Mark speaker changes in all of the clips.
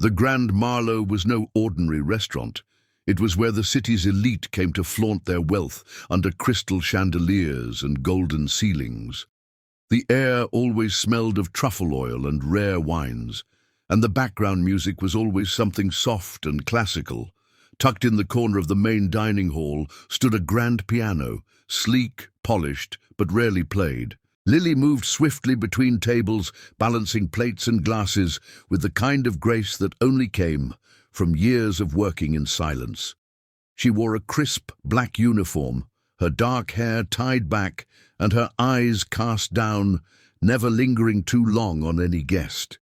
Speaker 1: The Grand Marlowe was no ordinary restaurant. It was where the city's elite came to flaunt their wealth under crystal chandeliers and golden ceilings. The air always smelled of truffle oil and rare wines, and the background music was always something soft and classical. Tucked in the corner of the main dining hall stood a grand piano, sleek, polished, but rarely played. Lily moved swiftly between tables, balancing plates and glasses with the kind of grace that only came from years of working in silence. She wore a crisp black uniform, her dark hair tied back and her eyes cast down, never lingering too long on any guest.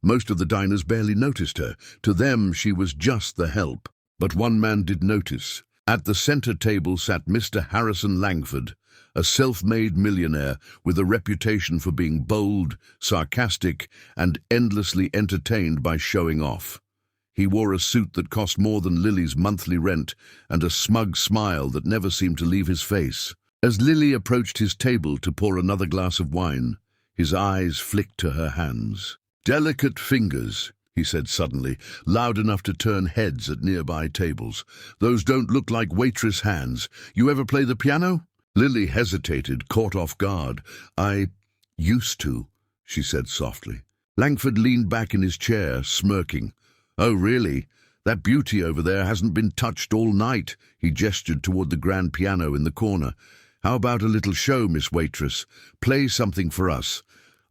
Speaker 1: Most of the diners barely noticed her. To them, she was just the help. But one man did notice. At the center table sat Mr. Harrison Langford, a self-made millionaire with a reputation for being bold, sarcastic, and endlessly entertained by showing off. He wore a suit that cost more than Lily's monthly rent and a smug smile that never seemed to leave his face. As Lily approached his table to pour another glass of wine, his eyes flicked to her hands. "Delicate fingers," he said suddenly, loud enough to turn heads at nearby tables. "Those don't look like Waitress hands. You ever play the piano?" Lily hesitated, caught off guard. "I used to," she said softly. Langford leaned back in his chair, smirking. "Oh, really? That beauty over there hasn't been touched all night." He gestured toward the grand piano in the corner. "How about a little show, Miss Waitress? Play something for us.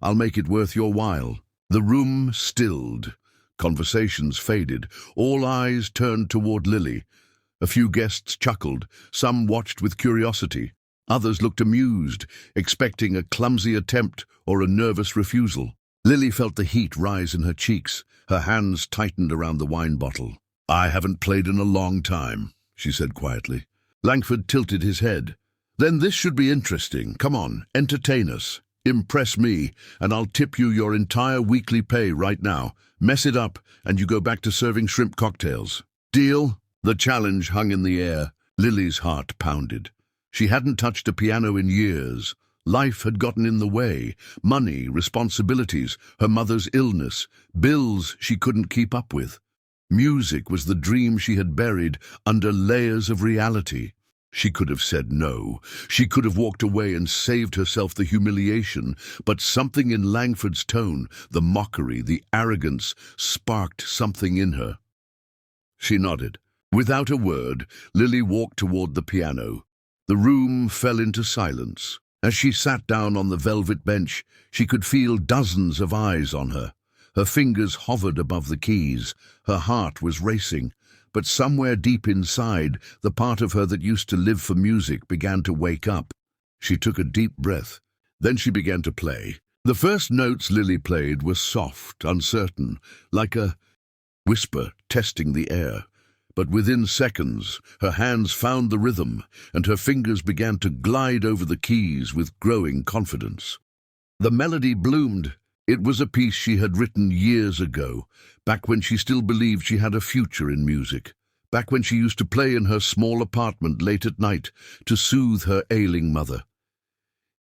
Speaker 1: I'll make it worth your while." The room stilled. Conversations faded. All eyes turned toward Lily. A few guests chuckled. Some watched with curiosity. Others looked amused, expecting a clumsy attempt or a nervous refusal. Lily felt the heat rise in her cheeks. Her hands tightened around the wine bottle. "I haven't played in a long time," she said quietly. Langford tilted his head. "Then this should be interesting. Come on, entertain us. Impress me, and I'll tip you your entire weekly pay right now. Mess it up, and you go back to serving shrimp cocktails. Deal?" The challenge hung in the air. Lily's heart pounded. She hadn't touched a piano in years. Life had gotten in the way. Money, responsibilities, her mother's illness, bills she couldn't keep up with. Music was the dream she had buried under layers of reality. She could have said no. She could have walked away and saved herself the humiliation, but something in Langford's tone, the mockery, the arrogance, sparked something in her. She nodded. Without a word, Lily walked toward the piano. The room fell into silence. As she sat down on the velvet bench, she could feel dozens of eyes on her. Her fingers hovered above the keys. Her heart was racing. But somewhere deep inside, the part of her that used to live for music began to wake up. She took a deep breath. Then she began to play. The first notes Lily played were soft, uncertain, like a whisper testing the air. But within seconds, her hands found the rhythm, and her fingers began to glide over the keys with growing confidence. The melody bloomed. It was a piece she had written years ago, back when she still believed she had a future in music, back when she used to play in her small apartment late at night to soothe her ailing mother.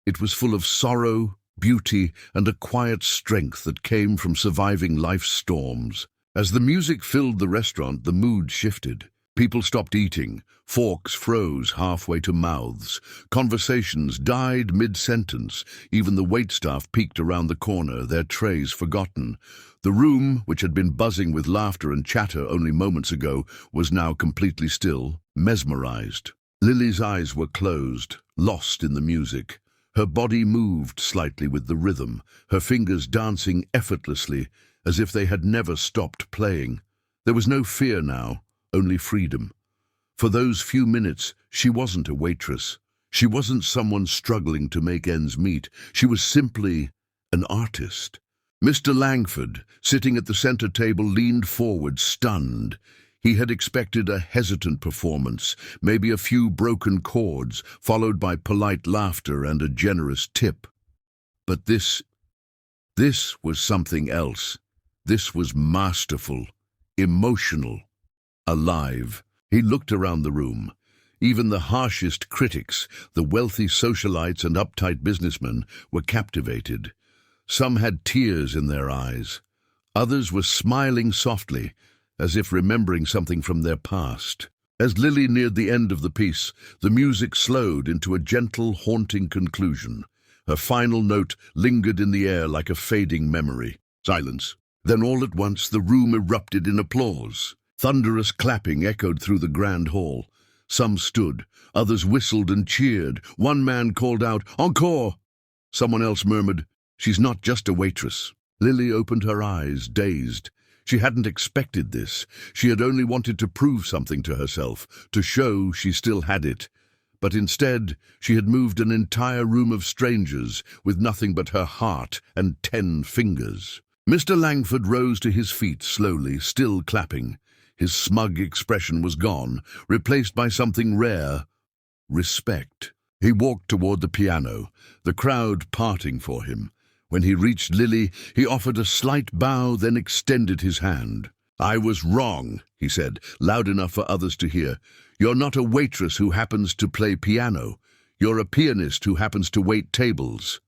Speaker 1: It was full of sorrow, beauty, and a quiet strength that came from surviving life's storms. As the music filled the restaurant, the mood shifted. People stopped eating. Forks froze halfway to mouths. Conversations died mid-sentence. Even the waitstaff peeked around the corner, their trays forgotten. The room, which had been buzzing with laughter and chatter only moments ago, was now completely still, mesmerized. Lily's eyes were closed, lost in the music. Her body moved slightly with the rhythm, her fingers dancing effortlessly, as if they had never stopped playing. There was no fear now, only freedom. For those few minutes, she wasn't a waitress. She wasn't someone struggling to make ends meet. She was simply an artist. Mr. Langford, sitting at the center table, leaned forward, stunned. He had expected a hesitant performance, maybe a few broken chords, followed by polite laughter and a generous tip. But this was something else. This was masterful, emotional, alive. He looked around the room. Even the harshest critics, the wealthy socialites and uptight businessmen, were captivated. Some had tears in their eyes. Others were smiling softly, as if remembering something from their past. As Lily neared the end of the piece, the music slowed into a gentle, haunting conclusion. Her final note lingered in the air like a fading memory. Silence. Then all at once the room erupted in applause. Thunderous clapping echoed through the grand hall. Some stood, others whistled and cheered. One man called out, "Encore!" Someone else murmured, "She's not just a waitress." Lily opened her eyes, dazed. She hadn't expected this. She had only wanted to prove something to herself, to show she still had it. But instead, she had moved an entire room of strangers with nothing but her heart and 10 fingers. Mr. Langford rose to his feet slowly, still clapping. His smug expression was gone, replaced by something rare: respect. He walked toward the piano, the crowd parting for him. When he reached Lily, he offered a slight bow, then extended his hand. "I was wrong," he said, loud enough for others to hear. "You're not a waitress who happens to play piano. You're a pianist who happens to wait tables."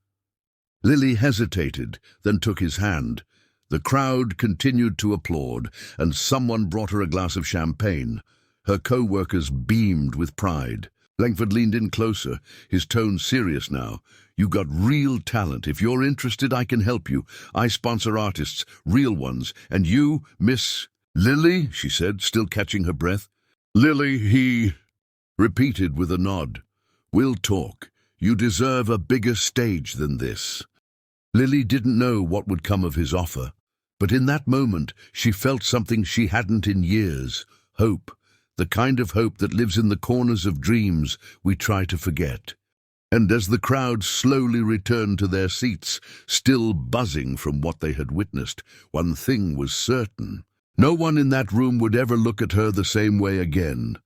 Speaker 1: Lily hesitated, then took his hand. The crowd continued to applaud, and someone brought her a glass of champagne. Her co-workers beamed with pride. Langford leaned in closer, his tone serious now. "You got real talent. If you're interested, I can help you. I sponsor artists, real ones. And you, Miss Lily," she said, still catching her breath. "Lily," he repeated with a nod. "We'll talk. You deserve a bigger stage than this." Lily didn't know what would come of his offer, but in that moment she felt something she hadn't in years: hope. The kind of hope that lives in the corners of dreams we try to forget. And as the crowd slowly returned to their seats, still buzzing from what they had witnessed, one thing was certain. No one in that room would ever look at her the same way again.